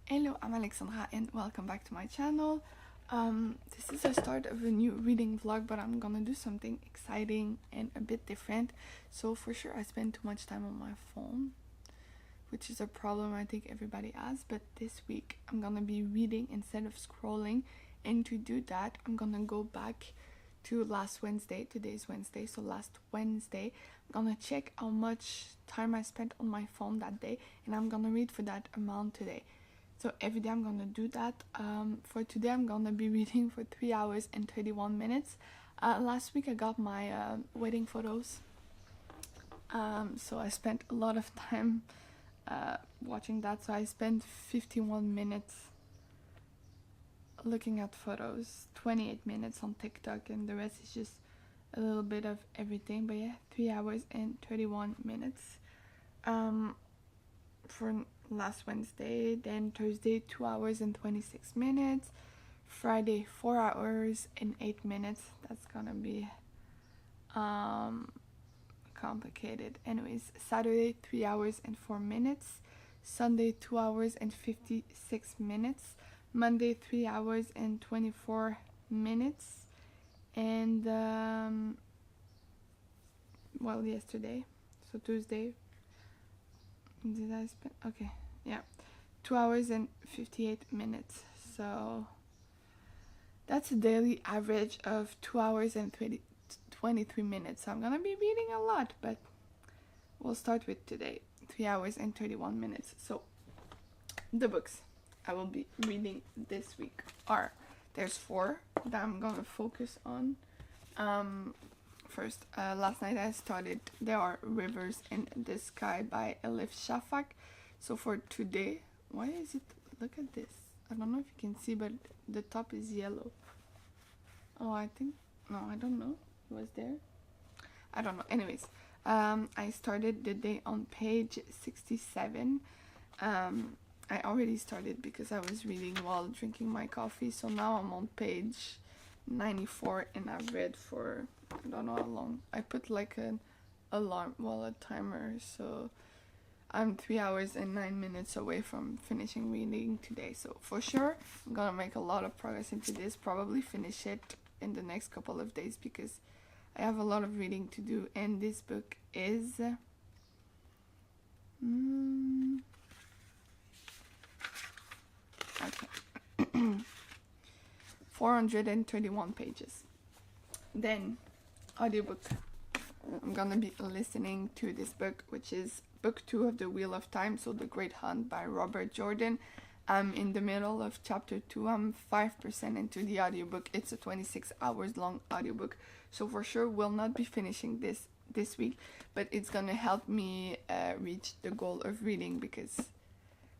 Hello, I'm Alexandra and welcome back to my channel. This is the start of a new reading vlog, but I'm gonna do something exciting and a bit different. So for sure I spend too much time on my phone, which is a problem I think everybody has, but this week I'm gonna be reading instead of scrolling, and to do that I'm gonna go back to last Wednesday. Today's Wednesday, so last Wednesday I'm gonna check how much time I spent on my phone that day, and I'm gonna read for that amount today. So every day I'm gonna do that. For today I'm gonna be reading for 3 hours and 31 minutes. Last week I got my wedding photos, so I spent a lot of time watching that. So I spent 51 minutes looking at photos, 28 minutes on TikTok, and the rest is just a little bit of everything. But yeah, 3 hours and 31 minutes for last Wednesday. Then Thursday 2 hours and 26 minutes. Friday 4 hours and 8 minutes. That's gonna be complicated. Anyways, Saturday 3 hours and 4 minutes. Sunday 2 hours and 56 minutes. Monday 3 hours and 24 minutes. And well, yesterday, so Tuesday, did I spend, okay, yeah, 2 hours and 58 minutes. So that's a daily average of 2 hours and 23 minutes. So I'm gonna be reading a lot, but we'll start with today, 3 hours and 31 minutes. So the books I will be reading this week are, there's 4 that I'm gonna focus on. First, last night I started There Are Rivers in the Sky by Elif Shafak. So for today, why is it, look at this, I don't know if you can see, but the top is yellow. Oh, I think, no, I don't know, it was there, I don't know. Anyways, I started the day on page 67. I already started because I was reading while drinking my coffee, so now I'm on page 94 and I've read for I don't know how long. I put like an alarm, well, a timer, so I'm 3 hours and 9 minutes away from finishing reading today. So for sure I'm gonna make a lot of progress into this, probably finish it in the next couple of days because I have a lot of reading to do. And this book is 431 pages. Then audiobook, I'm gonna be listening to this book, which is book 2 of The Wheel of Time, so The Great Hunt by Robert Jordan. I'm in the middle of chapter 2. I'm 5% into the audiobook. It's a 26 hours long audiobook, so for sure will not be finishing this week, but it's gonna help me reach the goal of reading, because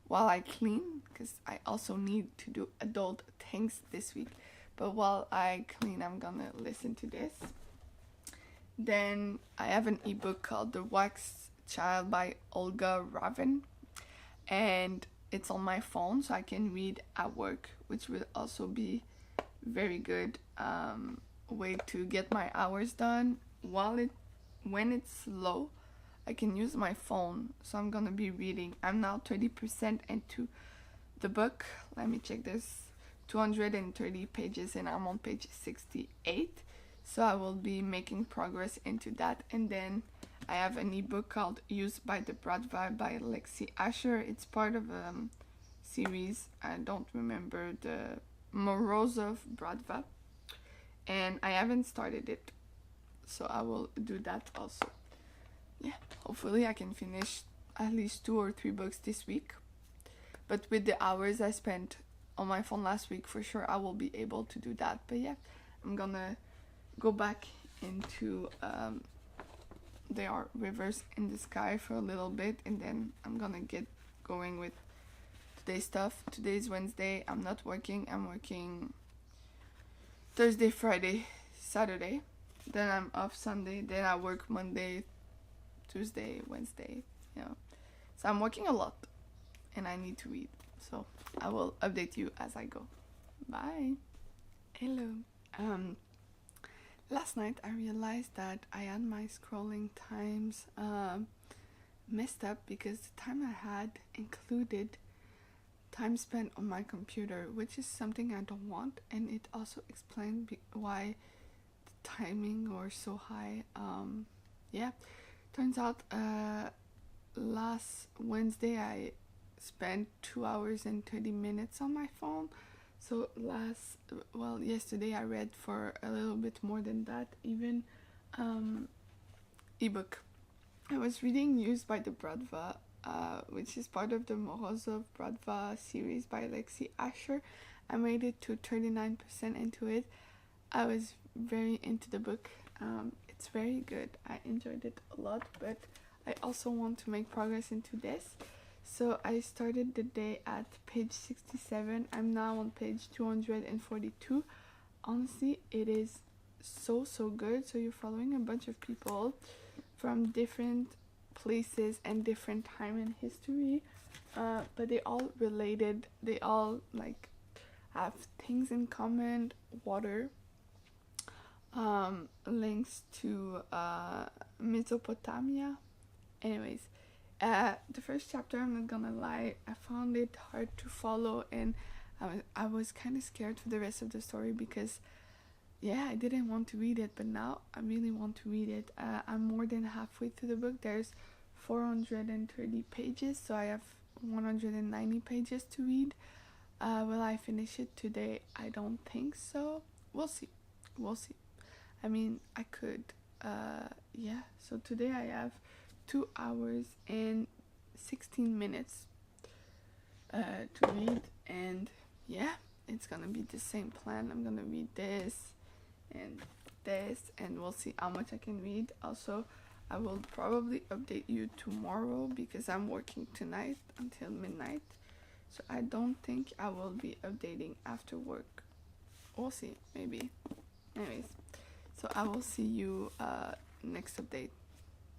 while I clean, because I also need to do adult things this week, but while I clean I'm gonna listen to this. Then I have an ebook called The Wax Child by Olga Ravin, and it's on my phone, so I can read at work, which will also be very good way to get my hours done. When it's low, I can use my phone, so I'm gonna be reading. I'm now 30% into the book. Let me check this. 230 pages and I'm on page 68. So I will be making progress into that. And then I have an ebook called Used by the Bratva by Lexi Asher. It's part of a series. I don't remember, the Morozov Bratva. And I haven't started it, so I will do that also. Yeah, hopefully I can finish at least 2 or 3 books this week. But with the hours I spent on my phone last week, for sure I will be able to do that. But yeah, I'm gonna go back into There Are Rivers in the Sky for a little bit, and then I'm gonna get going with today's stuff. Today's Wednesday. I'm not working. I'm working Thursday, Friday, Saturday. Then I'm off Sunday. Then I work Monday, Tuesday, Wednesday, so I'm working a lot and I need to read, so I will update you as I go. Bye. Hello. Last night I realized that I had my scrolling times messed up, because the time I had included time spent on my computer, which is something I don't want, and it also explains why the timing was so high. Yeah, turns out last Wednesday I spent 2 hours and 30 minutes on my phone. So yesterday I read for a little bit more than that, even ebook. I was reading Used by the Bradva, which is part of the Morozov Bradva series by Lexi Asher. I made it to 39% into it. I was very into the book. It's very good. I enjoyed it a lot, but I also want to make progress into this. So I started the day at page 67. I'm now on page 242. Honestly, it is so good. So you're following a bunch of people from different places and different time in history, but they all related. They all like have things in common. Water, links to Mesopotamia. Anyways, the first chapter, I'm not gonna lie, I found it hard to follow, and I was kind of scared for the rest of the story because I didn't want to read it, but now I really want to read it. I'm more than halfway through the book. There's 430 pages, so I have 190 pages to read. Will I finish it today? I don't think so. We'll see. I mean, I could. So today I have 2 hours and 16 minutes to read, and it's gonna be the same plan. I'm gonna read this and this, and we'll see how much I can read. Also, I will probably update you tomorrow because I'm working tonight until midnight, so I don't think I will be updating after work. We'll see, maybe. Anyways, so I will see you next update.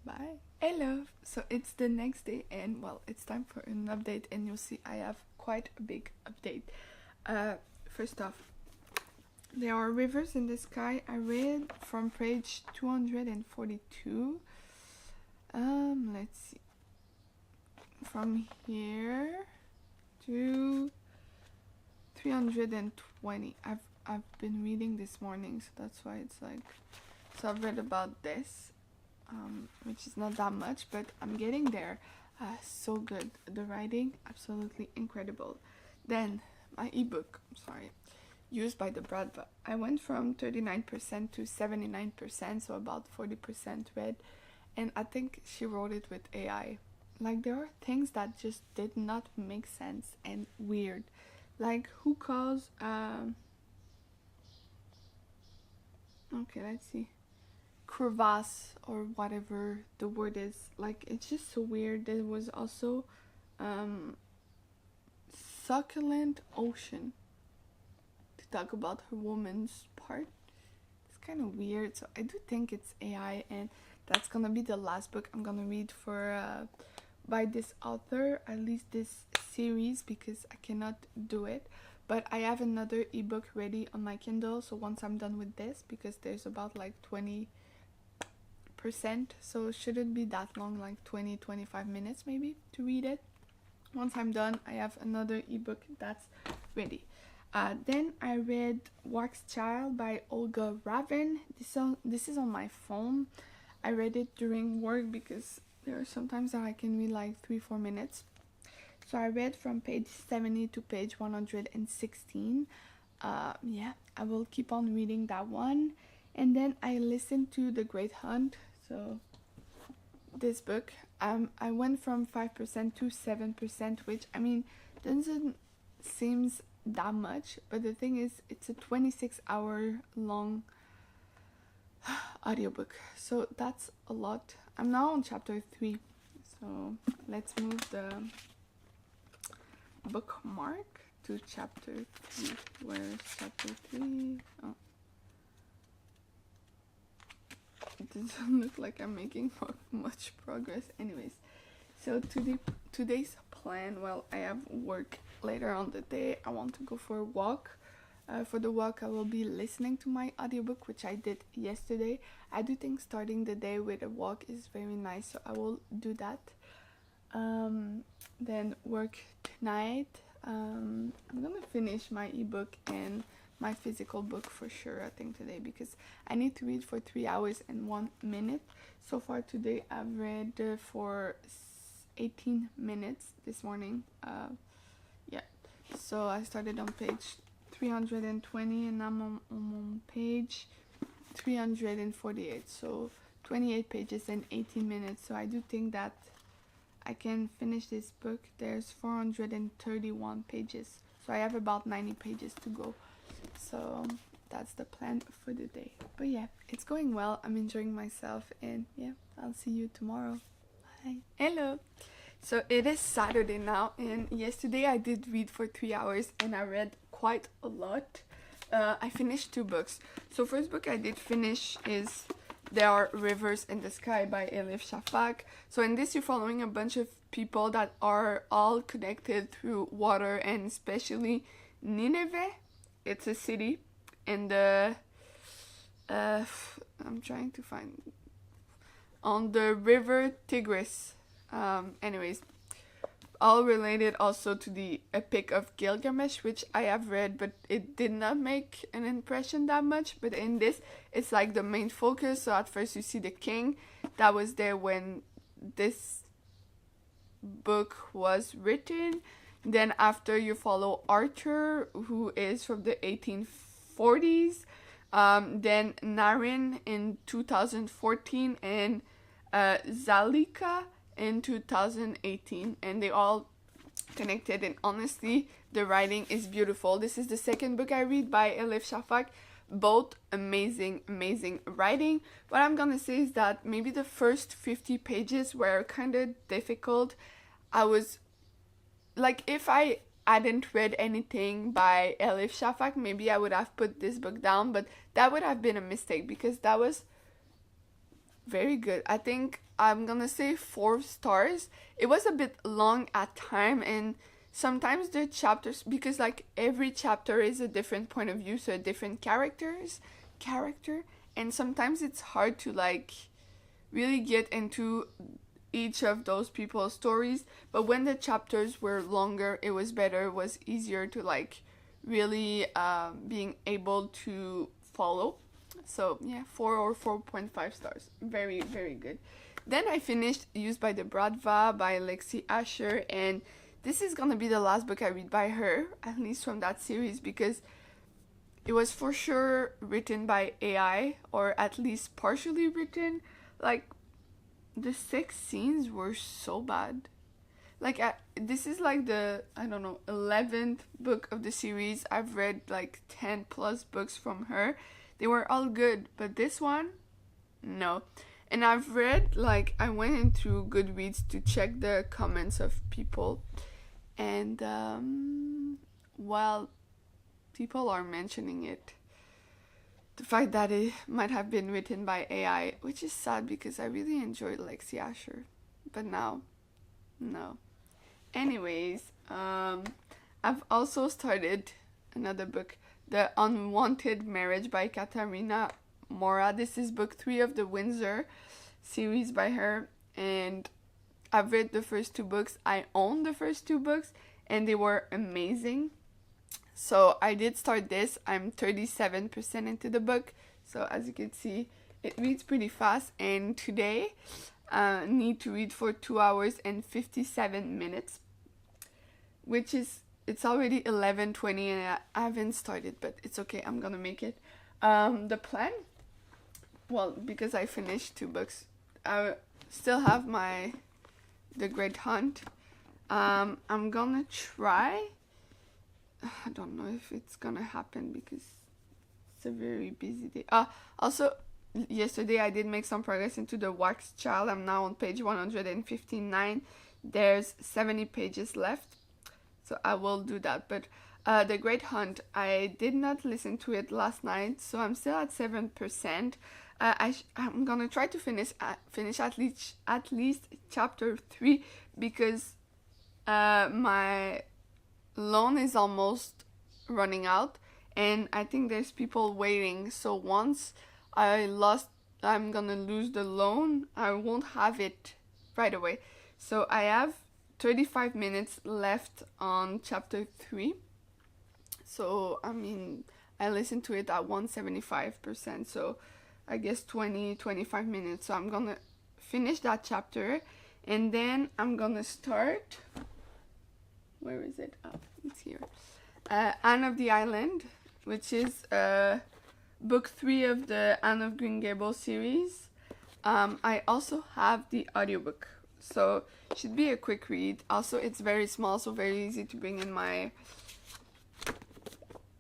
Bye. Hello. So it's the next day, and it's time for an update, and you'll see I have quite a big update. First off, there are rivers in the sky. I read from page 242. Let's see. From here to 320. I've been reading this morning, so that's why it's like. So I've read about this, which is not that much, but I'm getting there. So good. The writing, absolutely incredible. Then my ebook. Used by the Bradva. I went from 39% to 79%, so about 40% read, and I think she wrote it with AI. Like, there are things that just did not make sense and weird. Like, who calls okay, let's see, crevasse or whatever the word is. Like, it's just so weird. There was also succulent ocean to talk about her woman's part. It's kind of weird, so I do think it's AI, and that's gonna be the last book I'm gonna read for by this author, at least this series, because I cannot do it. But I have another ebook ready on my Kindle, so once I'm done with this, because there's about like 20%, so it shouldn't be that long, like 20-25 minutes maybe to read it. Once I'm done, I have another ebook that's ready. Then I read Wax Child by Olga Ravin. This is on my phone. I read it during work because there are sometimes that I can read like 3-4 minutes. So I read from page 70 to page 116. I will keep on reading that one. And then I listened to The Great Hunt. So this book, I went from 5% to 7%, which, I mean, doesn't seems that much, but the thing is, it's a 26-hour long audiobook, so that's a lot. I'm now on chapter 3, so let's move the bookmark to chapter 3. Where's chapter 3? Oh, it doesn't look like I'm making much progress. Anyways, so today's plan, I have work later on the day. I want to go for a walk. For the walk, I will be listening to my audiobook, which I did yesterday. I do think starting the day with a walk is very nice, so I will do that. Then work tonight. I'm gonna finish my ebook and my physical book for sure, I think, today, because I need to read for 3 hours and 1 minute. So far today I've read for 18 minutes this morning. Yeah, so I started on page 320 and I'm on page 348, so 28 pages and 18 minutes. So I do think that I can finish this book. There's 431 pages, so I have about 90 pages to go. So that's the plan for the day. But yeah, it's going well. I'm enjoying myself, and yeah, I'll see you tomorrow. Bye. Hello. So it is Saturday now, and yesterday I did read for 3 hours and I read quite a lot. I finished 2 books. So first book I did finish is There Are Rivers in the Sky by Elif Shafak. So in this you're following a bunch of people that are all connected through water, and especially Nineveh. It's a city in the I'm trying to find on the river Tigris. Anyways, all related also to the Epic of Gilgamesh, which I have read, but it did not make an impression that much. But in this, it's like the main focus. So at first you see the king that was there when this book was written. Then after you follow Arthur, who is from the 1840s. Then Narin in 2014 and Zalika in 2018, and they all connected, and honestly the writing is beautiful. This is the second book I read by Elif Shafak, both amazing writing. What I'm gonna say is that maybe the first 50 pages were kind of difficult. I was like, if I hadn't read anything by Elif Shafak, maybe I would have put this book down, but that would have been a mistake because that was very good. I think I'm gonna say 4 stars. It was a bit long at time, and sometimes the chapters, because like every chapter is a different point of view, so a different character, and sometimes it's hard to like really get into each of those people's stories. But when the chapters were longer, it was better, it was easier to like really being able to follow. So yeah, 4 or 4.5 stars. Very good. Then I finished Used by the Bratva by Lexi Asher, and this is gonna be the last book I read by her, at least from that series, because it was for sure written by AI, or at least partially written. Like, the sex scenes were so bad. Like, this is like the, I don't know, 11th book of the series. I've read like 10 plus books from her. They were all good, but this one, no. And I've read, like, I went into Goodreads to check the comments of people, and well, people are mentioning it, the fact that it might have been written by AI, which is sad because I really enjoyed Lexi Asher, but now, no. Anyways, I've also started another book, The Unwanted Marriage by Katarina Mora. This is book 3 of the Windsor series by her, and I've read the first 2 books. I own the first 2 books, and they were amazing. So I did start this. I'm 37% into the book, so as you can see, it reads pretty fast. And today I need to read for 2 hours and 57 minutes, which is, it's already 11:20 and I haven't started, but it's okay, I'm gonna make it. The plan, well, because I finished 2 books, I still have The Great Hunt. I'm gonna try. I don't know if it's gonna happen because it's a very busy day. Also, yesterday I did make some progress into The Wax Child. I'm now on page 159. There's 70 pages left, so I will do that. But The Great Hunt, I did not listen to it last night, so I'm still at 7%. I'm gonna try to finish at least chapter 3 because my loan is almost running out, and I think there's people waiting. So once I'm gonna lose the loan, I won't have it right away. So I have 35 minutes left on chapter 3. So, I mean, I listened to it at 175%. So, I guess 25 minutes. So, I'm gonna finish that chapter. And then I'm gonna start. Where is it? Oh, it's here. Anne of the Island, which is book 3 of the Anne of Green Gables series. I also have the audiobook, so should be a quick read. Also, it's very small, so very easy to bring in my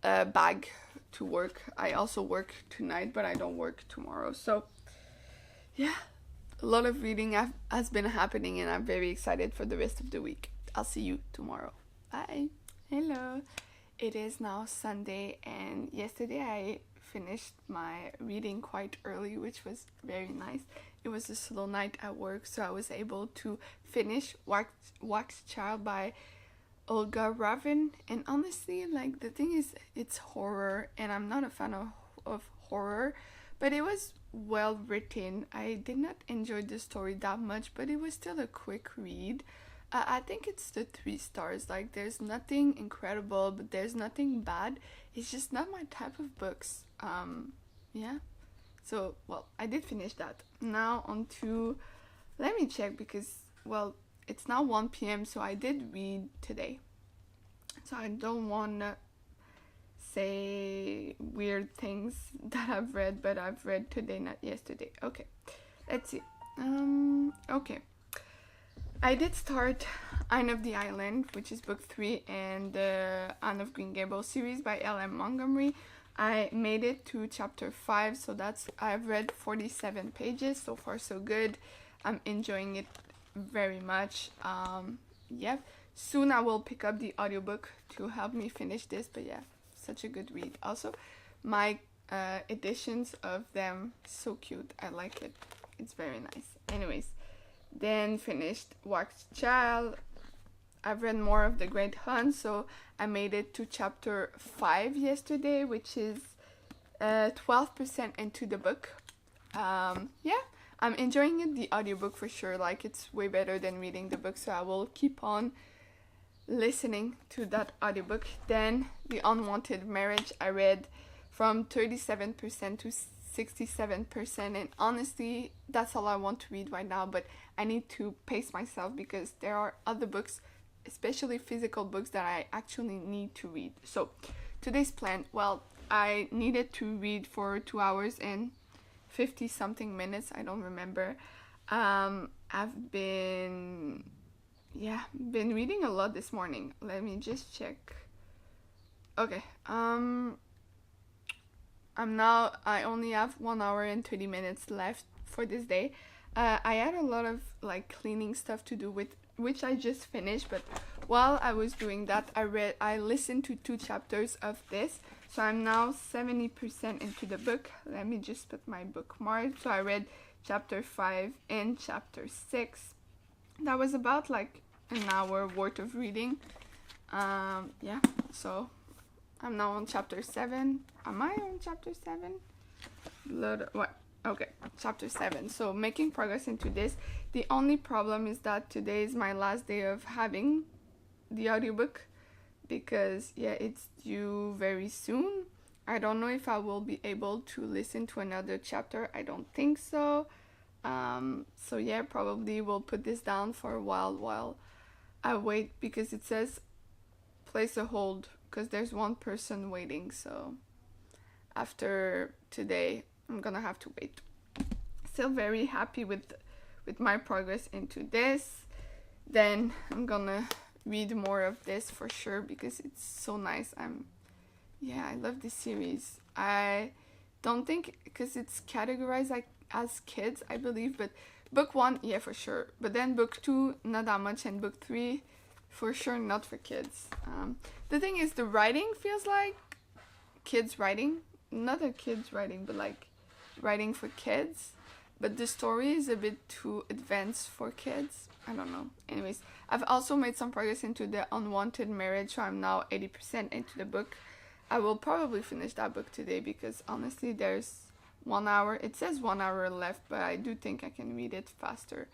bag to work. I also work tonight, but I don't work tomorrow. So yeah, a lot of reading has been happening, and I'm very excited for the rest of the week. I'll see you tomorrow. Bye. Hello. It is now Sunday, and yesterday I finished my reading quite early, which was very nice. It was a slow night at work, so I was able to finish Wax Child by Olga Ravin. And honestly, like, the thing is, it's horror, and I'm not a fan of horror, but it was well written. I did not enjoy the story that much, but it was still a quick read. I think it's the 3 stars. Like, there's nothing incredible, but there's nothing bad. It's just not my type of books. Yeah. So, well, I did finish that. Now on to, let me check, because, well, it's now 1 p.m. so I did read today. So I don't want to say weird things that I've read, but I've read today, not yesterday. Okay, let's see. Okay. I did start Anne of the Island, which is book 3, and the Anne of Green Gables series by L.M. Montgomery. I made it to chapter 5, so I've read 47 pages. So far, so good. I'm enjoying it very much. Yeah, soon I will pick up the audiobook to help me finish this, but yeah, such a good read. Also, my editions of them, so cute. I like it. It's very nice. Anyways, then finished Wax Child. I've read more of The Great Hunt, so I made it to chapter 5 yesterday, which is 12% into the book. Yeah, I'm enjoying it, the audiobook for sure. Like, it's way better than reading the book, so I will keep on listening to that audiobook. Then The Unwanted Marriage, I read from 37% to 67%, and honestly, that's all I want to read right now, but I need to pace myself because there are other books, especially physical books, that I actually need to read. So today's plan, well, I needed to read for 2 hours and 50 something minutes, I don't remember. I've been reading a lot this morning. Let me just check. Okay, I only have 1 hour and 30 minutes left for this day. I had a lot of like cleaning stuff to do with, which I just finished, but while I was doing that, I listened to 2 chapters of this, so I'm now 70% into the book. Let me just put my bookmark. So I read chapter 5 and chapter 6. That was about like an hour worth of reading. Yeah, so I'm now on chapter 7. Am I on chapter 7? What? Okay, chapter 7. So making progress into this. The only problem is that today is my last day of having the audiobook, because yeah, it's due very soon. I don't know if I will be able to listen to another chapter. I don't think so. So yeah, probably we'll put this down for a while I wait, because it says place a hold because there's one person waiting. So after today, I'm gonna have to wait. Still very happy with my progress into this. Then I'm gonna read more of this for sure, because it's so nice. I love this series. I don't think, because it's categorized like as kids, I believe, but book 1, yeah, for sure, but then book 2, not that much, and book 3 for sure not for kids. The thing is, the writing feels like kids writing, not a kids writing, but like writing for kids, but the story is a bit too advanced for kids. I don't know. Anyways, I've also made some progress into The Unwanted Marriage, so I'm now 80% into the book. I will probably finish that book today, because honestly, there's 1 hour. It says 1 hour left, but I do think I can read it faster.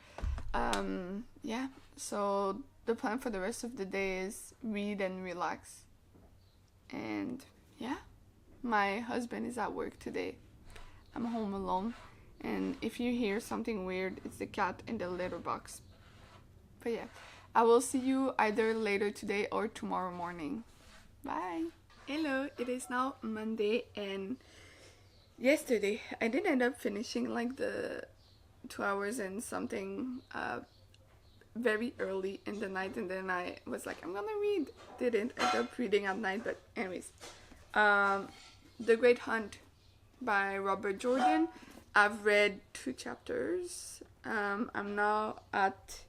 Yeah, So the plan for the rest of the day is read and relax. And yeah, my husband is at work today. I'm home alone. And if you hear something weird, it's the cat in the litter box. But yeah, I will see you either later today or tomorrow morning. Bye. Hello, it is now Monday, and yesterday I did end up finishing like the 2 hours and something very early in the night, and then I was like, I'm gonna read. Didn't end up reading at night, but anyways. The Great Hunt by Robert Jordan. I've read 2 chapters. I'm now at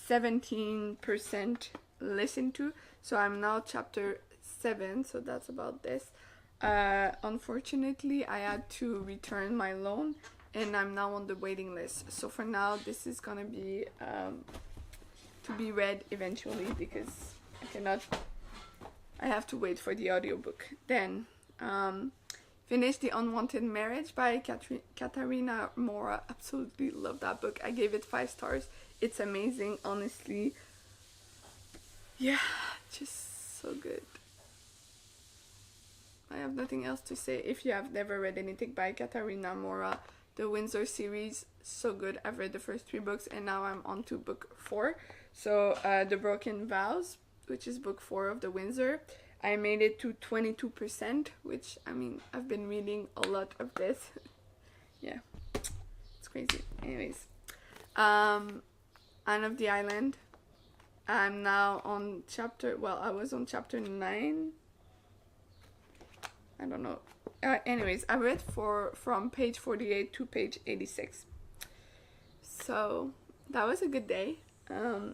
17% listened to, so I'm now chapter 7, so that's about this. Unfortunately, I had to return my loan, and I'm now on the waiting list. So for now, this is gonna be to be read eventually, because I have to wait for the audiobook. Then finished The Unwanted Marriage by Katarina Mora. Absolutely love that book. I gave it 5 stars. It's amazing, honestly. Yeah, just so good. I have nothing else to say. If you have never read anything by Katarina Mora, the Windsor series, so good. I've read the first 3 books, and now I'm on to book 4. So The Broken Vows, which is book 4 of the Windsor. I made it to 22%, which, I mean, I've been reading a lot of this. Yeah, it's crazy. Anyways, Anne of the Island. I'm now on I was on chapter 9. I don't know. Anyways, I read from page 48 to page 86. So that was a good day.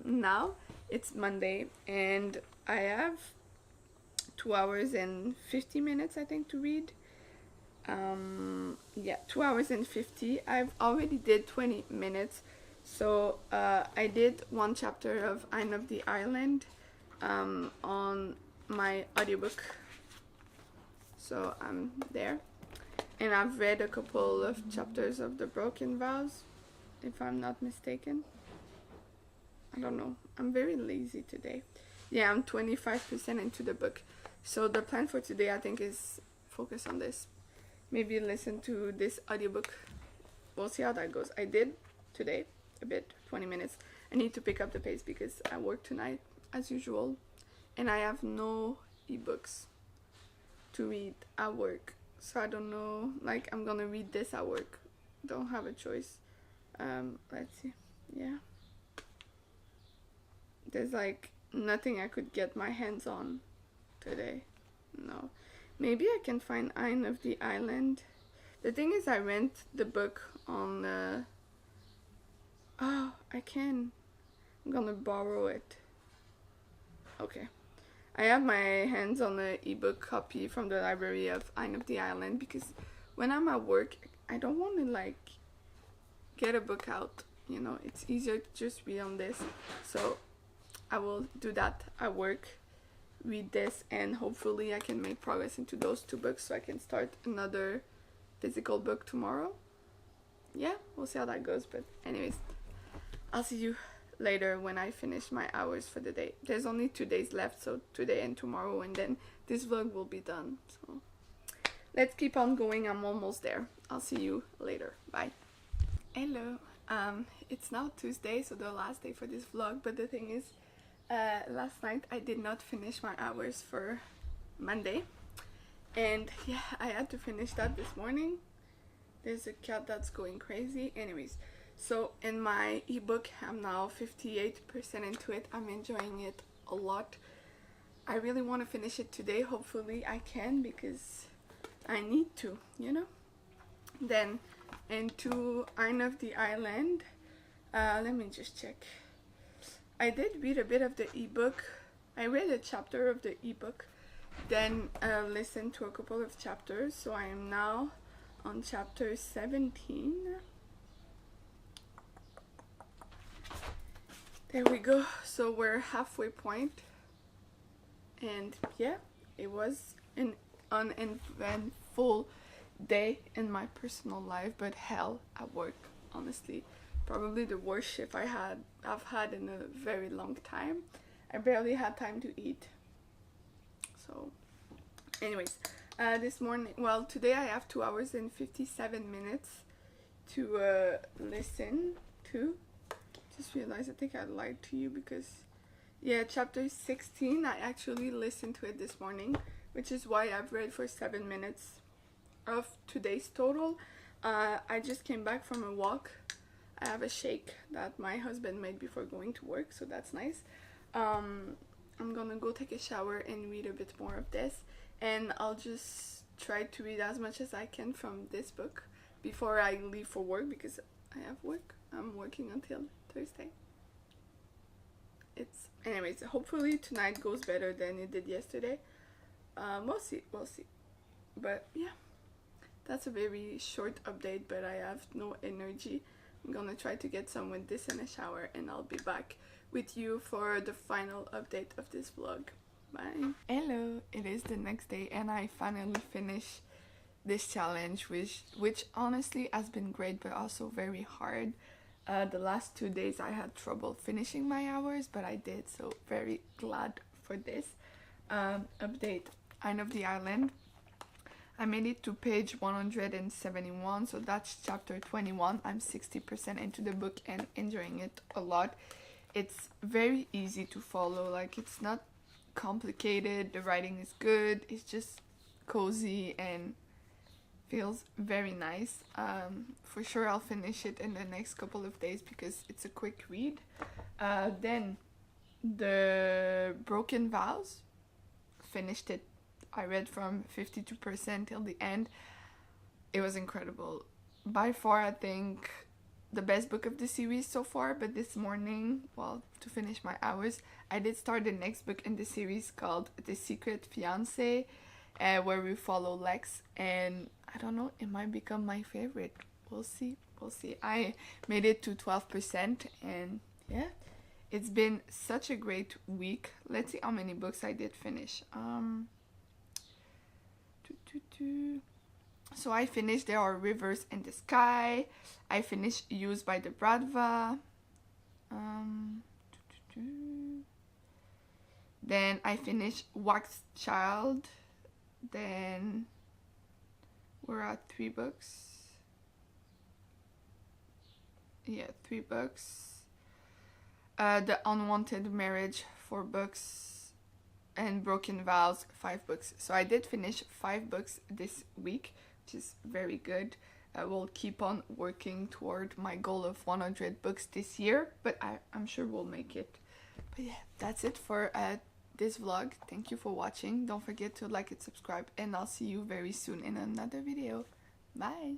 Now it's Monday, and I have 2 hours and 50 minutes, I think, to read. 2 hours and 50. I've already did 20 minutes. So I did 1 chapter of Anne of the Island on my audiobook. So I'm there. And I've read a couple of chapters of The Broken Vows, if I'm not mistaken. I don't know. I'm very lazy today. Yeah, I'm 25% into the book. So the plan for today, I think, is focus on this. Maybe listen to this audiobook. We'll see how that goes. I did today a bit, 20 minutes. I need to pick up the pace because I work tonight as usual, and I have no ebooks to read at work. So I don't know, like, I'm gonna read this at work. Don't have a choice. Let's see. Yeah. There's like nothing I could get my hands on today. No. Maybe I can find Anne of the Island. The thing is, I rent the book on oh, I can. I'm gonna borrow it. Okay. I have my hands on the ebook copy from the library of Anne of the Island, because when I'm at work, I don't want to like get a book out. You know, it's easier to just read on this. So I will do that at work, read this, and hopefully I can make progress into those 2 books so I can start another physical book tomorrow. Yeah, we'll see how that goes. But anyways, I'll see you later when I finish my hours for the day. There's only 2 days left, so today and tomorrow, and then this vlog will be done. So let's keep on going. I'm almost there. I'll see you later. Bye. Hello. It's now Tuesday, so the last day for this vlog, but the thing is, last night I did not finish my hours for Monday, and yeah, I had to finish that this morning. There's a cat that's going crazy. Anyways, so in my ebook, I'm now 58% into it. I'm enjoying it a lot. I really want to finish it today. Hopefully I can, because I need to, you know. Then into Anne of the Island, let me just check. I did read a bit of the ebook. I read a chapter of the ebook, then listened to a couple of chapters. So I am now on chapter 17. There we go. So we're halfway point. And yeah, it was an uneventful day in my personal life, but hell at work, honestly. probably the worst shift I've had in a very long time. I barely had time to eat. So, anyways, this morning, well, today I have 2 hours and 57 minutes to listen to. Just realized I think I lied to you because, yeah, chapter 16, I actually listened to it this morning, which is why I've read for 7 minutes of today's total. I just came back from a walk. I have a shake that my husband made before going to work, so that's nice. I'm gonna go take a shower and read a bit more of this, and I'll just try to read as much as I can from this book before I leave for work, because I have work. I'm working until Thursday. Anyways, hopefully tonight goes better than it did yesterday. We'll see. But yeah, that's a very short update, but I have no energy. I'm gonna try to get some with this in a shower, and I'll be back with you for the final update of this vlog. Bye. Hello, it is the next day and I finally finished this challenge, which honestly has been great but also very hard. The last 2 days I had trouble finishing my hours, but I did, so very glad for this update. End of the Island. I made it to page 171, so that's chapter 21. I'm 60% into the book and enjoying it a lot. It's very easy to follow, like it's not complicated, the writing is good, it's just cozy and feels very nice. For sure I'll finish it in the next couple of days because it's a quick read. Then the Broken Vows, finished it. I read from 52% till the end. It was incredible. By far, I think the best book of the series so far, but this morning, well, to finish my hours, I did start the next book in the series called The Secret Fiancé, where we follow Lex, and I don't know, it might become my favorite. We'll see. I made it to 12%, and yeah, it's been such a great week. Let's see how many books I did finish. So I finished There Are Rivers in the Sky. I finished Used by the Bradva. Then I finished Wax Child. Then we're at 3 books. Yeah, 3 books. The Unwanted Marriage, 4 books. And Broken Vows, 5 books. So I did finish 5 books this week, which is very good. I will keep on working toward my goal of 100 books this year, but I'm sure we'll make it. But yeah, that's it for this vlog. Thank you for watching. Don't forget to like and subscribe, and I'll see you very soon in another video. Bye!